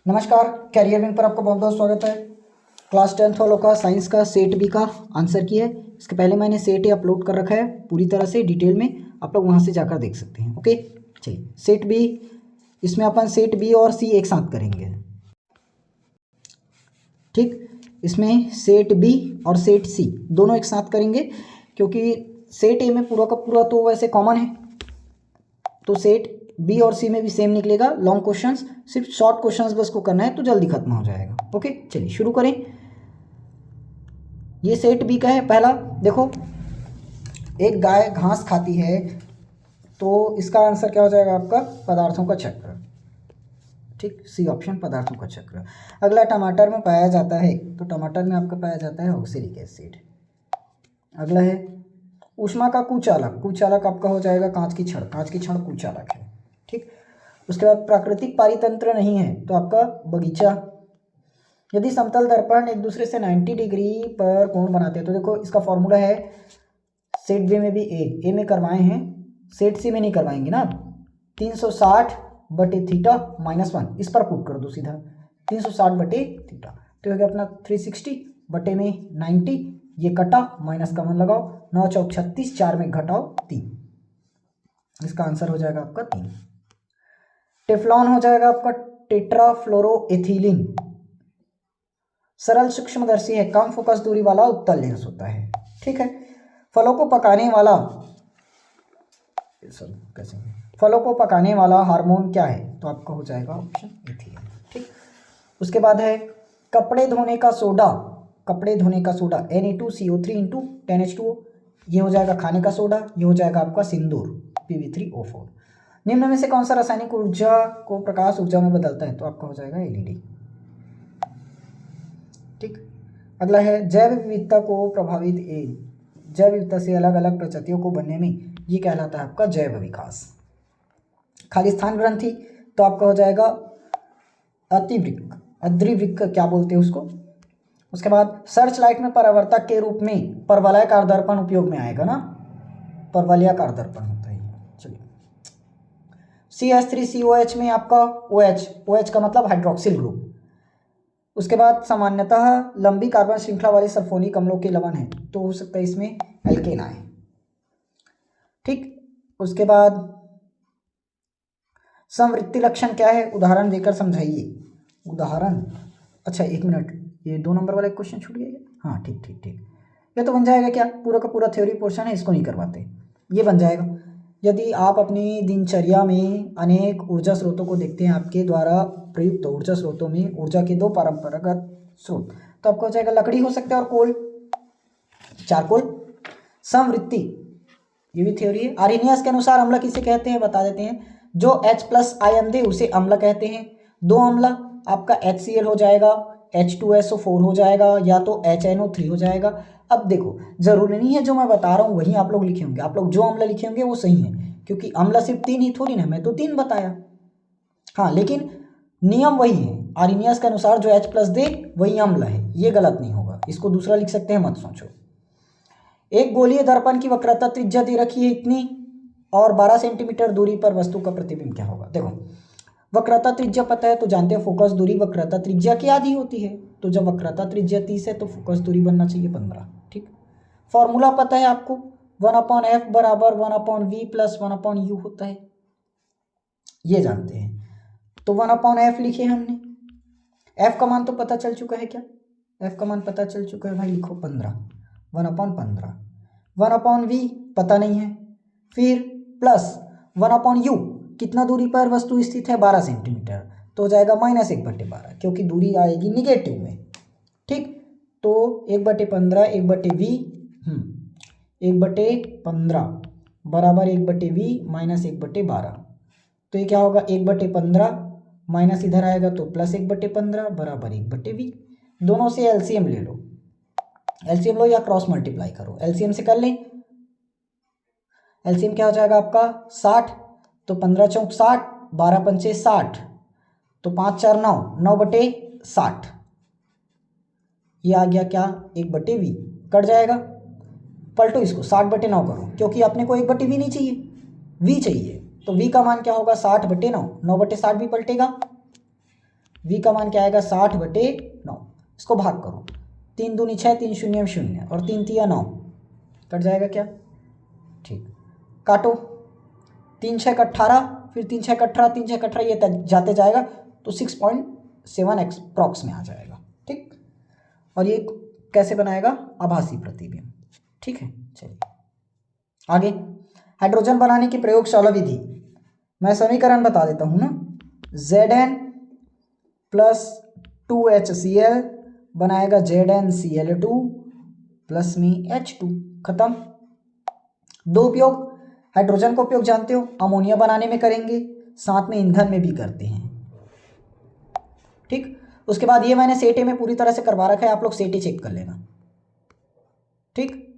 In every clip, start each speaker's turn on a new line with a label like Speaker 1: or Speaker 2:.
Speaker 1: नमस्कार, career wing पर आपका बहुत बहुत स्वागत है। क्लास 10th वालों का साइंस का सेट बी का आंसर की है। इसके पहले मैंने सेट ए अपलोड कर रखा है पूरी तरह से डिटेल में, आप लोग वहाँ से जाकर देख सकते हैं। ओके, चलिए सेट बी, इसमें अपन सेट बी और सी एक साथ करेंगे। ठीक, इसमें सेट बी और सेट सी दोनों एक साथ करेंगे, क्योंकि सेट ए में पूरा का पूरा तो वैसे कॉमन है, तो सेट बी और सी में भी सेम निकलेगा। लॉन्ग क्वेश्चंस, सिर्फ शॉर्ट क्वेश्चंस बस को करना है तो जल्दी खत्म हो जाएगा। ओके, चलिए शुरू करें। ये सेट बी का है। पहला देखो, एक गाय घास खाती है, तो इसका आंसर क्या हो जाएगा आपका? पदार्थों का चक्र। ठीक, सी ऑप्शन, पदार्थों का चक्र। अगला, टमाटर में पाया जाता है, तो टमाटर में आपका पाया जाता है ऑक्सैलिक एसिड। अगला है ऊष्मा का कुचालक। कुचालक आपका हो जाएगा कांच की छड़। कांच की छड़ कुचालक है। ठीक, उसके बाद प्राकृतिक पारितंत्र नहीं है, तो आपका बगीचा। यदि समतल दर्पण एक दूसरे से 90 डिग्री पर कोण बनाते हैं, तो देखो इसका फॉर्मूला है सेट बी में भी ए में करवाए हैं, सेट सी में नहीं करवाएंगे ना। 360/θ-1, इस पर पुट कर दो सीधा। 360/θ तो हो गया अपना 360 बटे में 90, ये कटा, माइनस कॉमन लगाओ, 9 चौक 36, 4 में घटाओ 3, इसका आंसर हो जाएगा आपका 3। टेफ्लॉन हो जाएगा आपका टेट्राफ्लोरोएथिलीन। सरल सूक्ष्मदर्शी है, कम फोकस दूरी वाला उत्तल लेंस होता है। ठीक है, फलों को पकाने वाला, कैसे, फलों को पकाने वाला हार्मोन क्या है? तो आपका हो जाएगा ऑप्शन एथिलीन। ठीक, उसके बाद है कपड़े धोने का सोडा। कपड़े धोने का सोडा Na2CO3 × 10H2O, ये हो जाएगा खाने का सोडा, ये हो जाएगा आपका सिंदूर Pb3O4। निम्न में से कौन सा रासायनिक ऊर्जा को प्रकाश ऊर्जा में बदलता है? तो आपका हो जाएगा एलईडी। ठीक, अगला है जैव विविधता को प्रभावित जैव विविधता से अलग अलग प्रजातियों को बनने में, ये कहलाता है आपका जैव विकास। खालिस्तान ग्रंथि, तो आपका हो जाएगा अतिवृक्क, अद्रिवृक्क क्या बोलते हैं उसको। उसके बाद सर्च लाइट में परावर्तक के रूप में परवलयाकार दर्पण उपयोग में आएगा ना, परवलयाकार दर्पण होता है। चलिए, CH3COH में आपका OH का मतलब हाइड्रोक्सिल ग्रुप। उसके बाद सामान्यतः लंबी कार्बन श्रृंखला वाले सल्फोनिक अम्लों के लवण है, तो हो सकता है इसमें एल्केन आए। ठीक, उसके बाद संवृत्ति लक्षण क्या है? उदाहरण देकर समझाइए। उदाहरण, अच्छा 1 मिनट, ये 2 नंबर वाला क्वेश्चन छूट गया क्या? हाँ ठीक ठीक ठीक, ये तो बन जाएगा क्या, पूरा का पूरा थ्योरी पोर्शन है, इसको नहीं करवाते, ये बन जाएगा। यदि आप अपनी दिनचर्या में अनेक ऊर्जा स्रोतों को देखते हैं, आपके द्वारा प्रयुक्त ऊर्जा स्रोतों में ऊर्जा के 2 परंपरागत स्रोत, तो आपको हो जाएगा लकड़ी हो सकता है और कोल, चारकोल। संवृत्ति, ये भी थ्योरी है। आर्हेनियस के अनुसार अम्ल किसे कहते हैं? बता देते हैं। जो H+ आयन दे उसे अम्ल कहते हैं। 2 अम्ल आपका HCl हो जाएगा, H2SO4 हो जाएगा, या तो HNO3 हो जाएगा। अब देखो, जरूरी नहीं है जो मैं बता रहा हूँ वही आप लोग लिखे होंगे, आप लोग जो अम्ल लिखे होंगे वो सही है, क्योंकि अम्ल सिर्फ 3 ही थोड़ी ना, मैं तो 3 बताया। हाँ, लेकिन नियम वही है, आर्हेनियस के अनुसार जो H+ दे वही अम्ल है, ये गलत नहीं होगा, इसको दूसरा लिख सकते हैं, मत सोचो। एक गोलीय दर्पण की वक्रता त्रिज्या दे रखी है इतनी, और 12 सेंटीमीटर दूरी पर वस्तु का प्रतिबिंब क्या होगा? देखो, वक्रता त्रिज्या पता है तो जानते हैं फोकस दूरी वक्रता त्रिज्या की आधी होती है, तो जब वक्रता त्रिज्या 30 है तो फोकस दूरी बनना चाहिए 15। ठीक, फॉर्मूला पता है आपको, 1/f बराबर 1/v + 1/u होता है, ये जानते हैं, तो 1/f लिखे हमने। f का मान तो पता चल चुका है क्या? f का मान पता चल चुका है भाई, लिखो 15, 1/15। 1/v पता नहीं है, फिर प्लस 1/u, कितना दूरी पर वस्तु स्थित है? 12 सेंटीमीटर, तो हो जाएगा -1/12, क्योंकि दूरी आएगी निगेटिव में। ठीक, तो 1/15 1/v 1/15 बराबर 1/v माइनस 1/12, तो ये क्या होगा? 1/15 माइनस इधर आएगा तो प्लस 1/15 बराबर 1/v। दोनों से एलसीएम ले लो, एलसीएम लो या क्रॉस मल्टीप्लाई करो, एलसीएम से कर लें। एलसीएम क्या हो जाएगा आपका? 60, तो 15 चौक 60, 12 पंचे 60, तो 5 4 9, 9/60, ये आ गया क्या? 1/v, कट जाएगा, पलटो इसको, 60/9 करो, क्योंकि अपने को 1/v नहीं चाहिए, v चाहिए, तो v का मान क्या होगा? 60/9, 9/60 भी पलटेगा, v का मान क्या आएगा 60/9। इसको भाग करो, 3 दूनी 6, 3 शून्य 0 और 3 तिया 9, कट जाएगा क्या? ठीक, काटो, 3 6 18, फिर 3 6 18, 3 6 18, ये जाते जाएगा तो 6.7 अप्रॉक्स में आ जाएगा। ठीक, और ये कैसे बनाएगा? आभासी प्रतिबिंब। ठीक है, चलिए आगे। हाइड्रोजन बनाने की प्रयोगशाला विधि, मैं समीकरण बता देता हूँ ना। Zn प्लस 2HCl बनाएगा ZnCl2 प्लस में H2, खत्म। दो उपयोग, हाइड्रोजन का उपयोग जानते हो, अमोनिया बनाने में करेंगे, साथ में ईंधन में भी करते हैं। ठीक, उसके बाद ये मैंने सेटे में पूरी तरह से करवा रखा है, आप लोग सेटे चेक कर लेना। ठीक,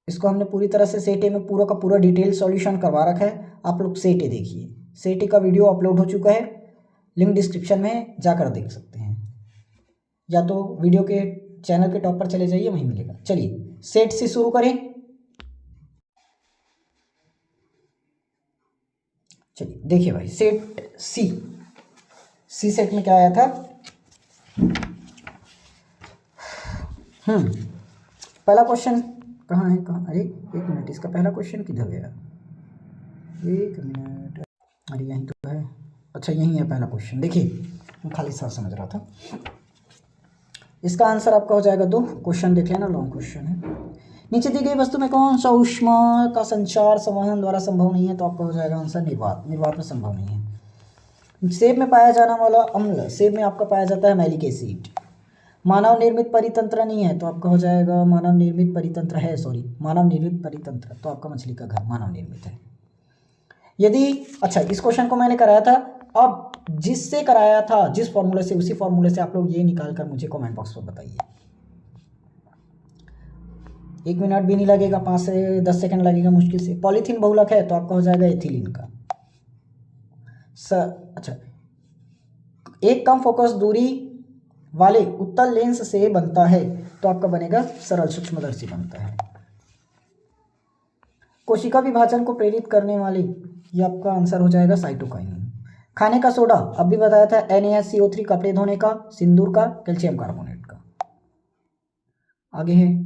Speaker 1: इसको हमने पूरी तरह से सेटे में पूरा का पूरा डिटेल सॉल्यूशन करवा रखा है, आप लोग सेटे देखिए। सेटे का वीडियो अपलोड हो चुका है, लिंक डिस्क्रिप्शन में जाकर देख सकते हैं, या तो वीडियो के चैनल के टॉप पर चले जाइए, वहीं मिलेगा। चलिए सेट से शुरू करें। चलिए देखिए भाई, सेट सी सेट में क्या आया था? पहला क्वेश्चन कहाँ है, कहाँ? अरे एक मिनट, इसका पहला क्वेश्चन किधर गया? एक मिनट, अरे यहीं तो है। अच्छा यहीं है पहला क्वेश्चन, देखिए मैं खाली सा समझ रहा था। इसका आंसर आपका हो जाएगा 2। क्वेश्चन देख लेना, लॉन्ग क्वेश्चन है। नीचे दी गई वस्तु में कौन सा ऊष्मा का संचार संवहन द्वारा संभव नहीं है? तो आपका हो जाएगा आंसर निर्वात। निर्वात में संभव नहीं है। सेब में पाया जाने वाला अम्ल, सेब में आपका पाया जाता है मैलिक एसिड। मानव निर्मित परितंत्र नहीं है, तो आपका हो जाएगा मानव निर्मित परितंत्र है, सॉरी मानव निर्मित परितंत्र, तो आपका मछली का घर मानव निर्मित है। यदि, अच्छा इस क्वेश्चन को मैंने कराया था, अब जिससे कराया था, जिस फॉर्मूले से, उसी फॉर्मूले से आप लोग ये निकाल कर मुझे कमेंट बॉक्स पर बताइए। 1 मिनट भी नहीं लगेगा, 5 से 10 सेकंड लगेगा मुश्किल से। पॉलीथीन बहुलक है, तो आपका हो जाएगा एथिलीन का। अच्छा, एक कम फोकस दूरी वाले उत्तल लेंस से बनता है, तो आपका बनेगा सरल सूक्ष्मदर्शी बनता है। कोशिका विभाजन को प्रेरित करने वाली, ये आपका आंसर हो जाएगा साइटोकाइन। खाने का सोडा, अब भी बताया था, NaSCO3, कपड़े धोने का, सिंदूर का, कैल्शियम कार्बोनेट का। आगे है,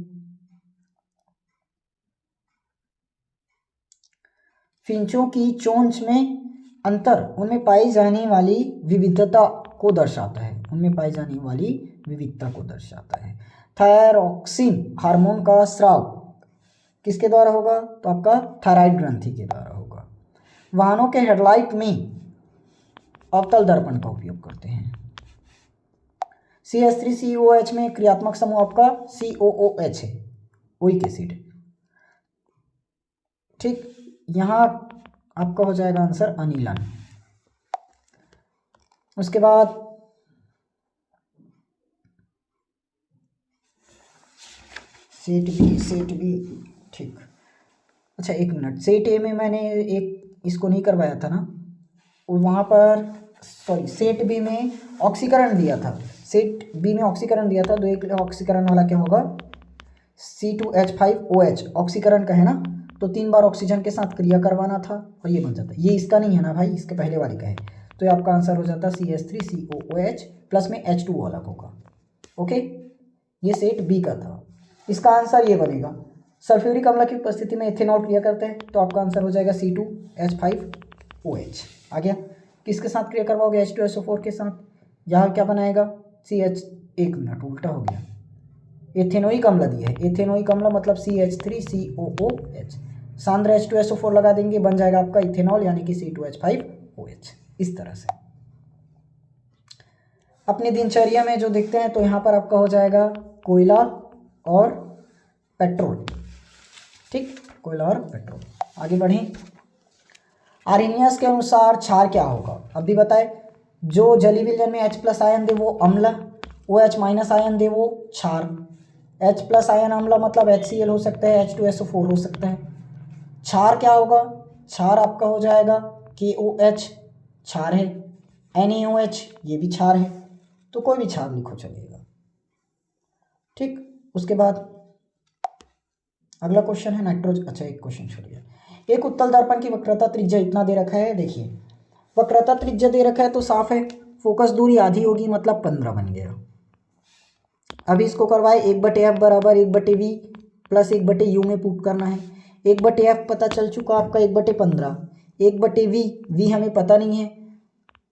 Speaker 1: फिंचों की चोंच में अंतर उनमें पाई जाने वाली विविधता को दर्शाता है। उनमें पाई जाने वाली विविधता को दर्शाता है। थायरॉक्सिन हार्मोन का स्राव किसके द्वारा होगा? तो आपका थायराइड ग्रंथि के द्वारा होगा। वाहनों के हेडलाइट में अवतल दर्पण का उपयोग करते हैं। CH3COOH में क्रियात्मक समूह आपका COOH है, ओइक एसिड। ठीक, यहाँ आपका हो जाएगा आंसर अनिलन। उसके बाद सेट बी, ठीक। अच्छा एक मिनट, सेट ए में मैंने एक इसको नहीं करवाया था ना, वहाँ पर, सॉरी सेट बी में ऑक्सीकरण दिया था, सेट बी में ऑक्सीकरण दिया था, तो एक ऑक्सीकरण वाला क्या होगा? C2H5OH ऑक्सीकरण का है ना, तो 3 बार ऑक्सीजन के साथ क्रिया करवाना था और ये बन जाता है। ये इसका नहीं है ना भाई, इसके पहले वाले का है, तो ये आपका आंसर हो जाता है CH3COOH प्लस में H2O अलग होगा। ओके, ये सेट बी का था। इसका आंसर ये बनेगा, सल्फ्यूरिक अम्ल की उपस्थिति में इथेनॉल क्रिया करते हैं, तो आपका आंसर हो जाएगा C2H5OH। आ गया, किसके साथ क्रिया करवाओगे? H2SO4 के साथ। यहाँ क्या बनाएगा? CH, एक मिनट उल्टा हो गया, एथेनोइक अम्ल दिया है, एथेनोइक अम्ल मतलब CH3COOH, सांद्र H2SO4 लगा देंगे, बन जाएगा आपका इथेनॉल यानी कि C2H5OH। इस तरह से अपनी दिनचर्या में जो देखते हैं, तो यहाँ पर आपका हो जाएगा कोयला और पेट्रोल। ठीक, कोयला और पेट्रोल। आगे बढ़ें, आर्हेनियस के अनुसार क्षार क्या होगा? अब भी बताए, जो जलीय विलयन में H+ आयन दे वो अम्ल, OH- आयन दे वो क्षार। H+ आयन अम्ल मतलब HCl हो सकता है, H2SO4 हो सकता है। क्षार क्या होगा? क्षार आपका हो जाएगा KOH, क्षार है। NaOH, ये भी क्षार है, तो कोई भी क्षार लिखो चलेगा। ठीक, उसके बाद अगला क्वेश्चन है नाइट्रोजन। अच्छा एक क्वेश्चन छोड़ गया। एक उत्तल दर्पण की वक्रता त्रिज्या इतना दे रखा है, देखिए वक्रता त्रिज्या दे रखा है तो साफ है फोकस दूरी आधी होगी, मतलब 15 बन गया। अभी इसको करवाए 1/f बराबर 1/v प्लस 1/u में पुट करना है। 1/f पता चल चुका आपका 1/15, 1/v, v हमें पता नहीं है।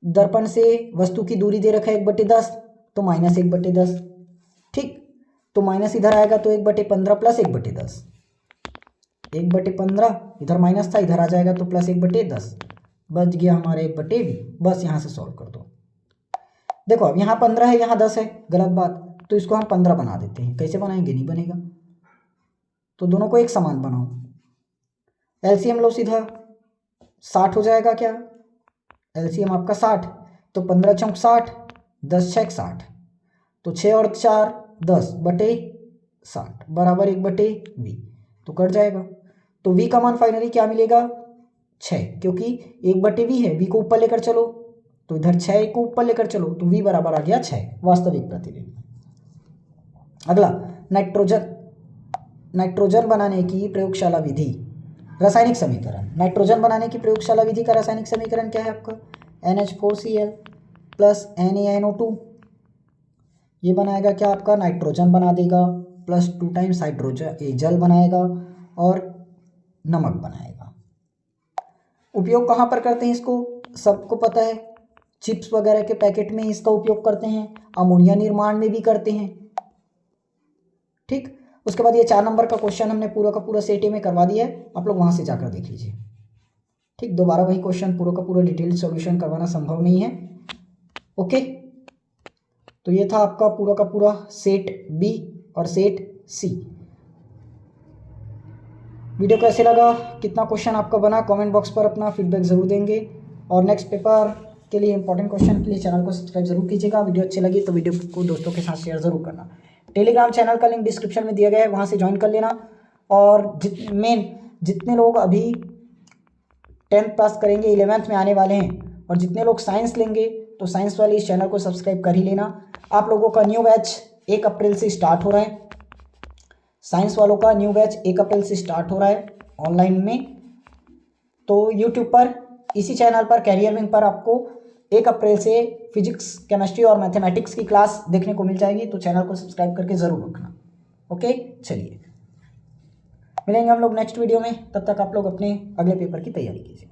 Speaker 1: दर्पण से वस्तु की दूरी दे रखा है 1/10 तो माइनस 1/10, ठीक। तो माइनस इधर आएगा तो 1/15 प्लस 1/10, 1/15 इधर माइनस था, इधर आ जाएगा तो प्लस 1/10, बच गया हमारा 1/v। बस यहाँ से सॉल्व कर दो। देखो अब यहाँ 15 है, यहाँ 10 है, गलत बात, तो इसको हम 15 बना देते हैं। कैसे बनाएंगे, नहीं बनेगा, तो दोनों को एक समान बनाओ। एलसीएम लो सीधा, 60 हो जाएगा क्या, एलसीएम आपका 60, तो 15 चौक 60, 10 छक 60, तो 6 और 4 10/60 बराबर 1/v, तो कट जाएगा। तो v का मान फाइनली क्या मिलेगा, 6, क्योंकि 1/v है, v को ऊपर लेकर चलो, तो इधर 6 को ऊपर लेकर चलो, तो v बराबर आ गया 6, वास्तविक प्रतिबिंब। अगला नाइट्रोजन बनाने की प्रयोगशाला विधि, रासायनिक समीकरण। नाइट्रोजन बनाने की प्रयोगशाला विधि का रासायनिक समीकरण क्या है आपका, NH4Cl प्लस NaNO2, ये बनाएगा क्या आपका, नाइट्रोजन बना देगा, प्लस 2 टाइम्स हाइड्रोजन, ये जल बनाएगा और नमक बनाएगा। उपयोग कहाँ पर करते हैं इसको, सबको पता है, चिप्स वगैरह के पैकेट में इसका उपयोग करते हैं, अमोनिया निर्माण में भी करते हैं, ठीक। उसके बाद ये 4 नंबर का क्वेश्चन हमने पूरा का पूरा सेट ए में करवा दिया है, आप लोग वहाँ से जाकर देख लीजिए, ठीक। दोबारा वही क्वेश्चन पूरा का पूरा डिटेल सॉल्यूशन करवाना संभव नहीं है, ओके। तो ये था आपका पूरा का पूरा सेट बी और सेट सी। वीडियो कैसे लगा, कितना क्वेश्चन आपका बना, कमेंट बॉक्स पर अपना फीडबैक ज़रूर देंगे, और नेक्स्ट पेपर के लिए इंपॉर्टेंट क्वेश्चन के लिए चैनल को सब्सक्राइब जरूर कीजिएगा। वीडियो अच्छी लगी तो वीडियो को दोस्तों के साथ शेयर ज़रूर करना। टेलीग्राम चैनल का लिंक डिस्क्रिप्शन में दिया गया है, वहाँ से ज्वाइन कर लेना। और जितने लोग अभी 10th पास करेंगे, 11th में आने वाले हैं, और जितने लोग साइंस लेंगे तो साइंस वाले इस चैनल को सब्सक्राइब कर ही लेना। आप लोगों का न्यू बैच 1 अप्रैल से स्टार्ट हो रहा है, साइंस वालों का न्यू बैच 1 अप्रैल से स्टार्ट हो रहा है ऑनलाइन में। तो यूट्यूब पर इसी चैनल पर कैरियर विंग पर आपको 1 अप्रैल से फिजिक्स, केमिस्ट्री और मैथमेटिक्स की क्लास देखने को मिल जाएगी, तो चैनल को सब्सक्राइब करके ज़रूर रखना, ओके। चलिए मिलेंगे हम लोग नेक्स्ट वीडियो में, तब तक आप लोग अपने अगले पेपर की तैयारी कीजिए।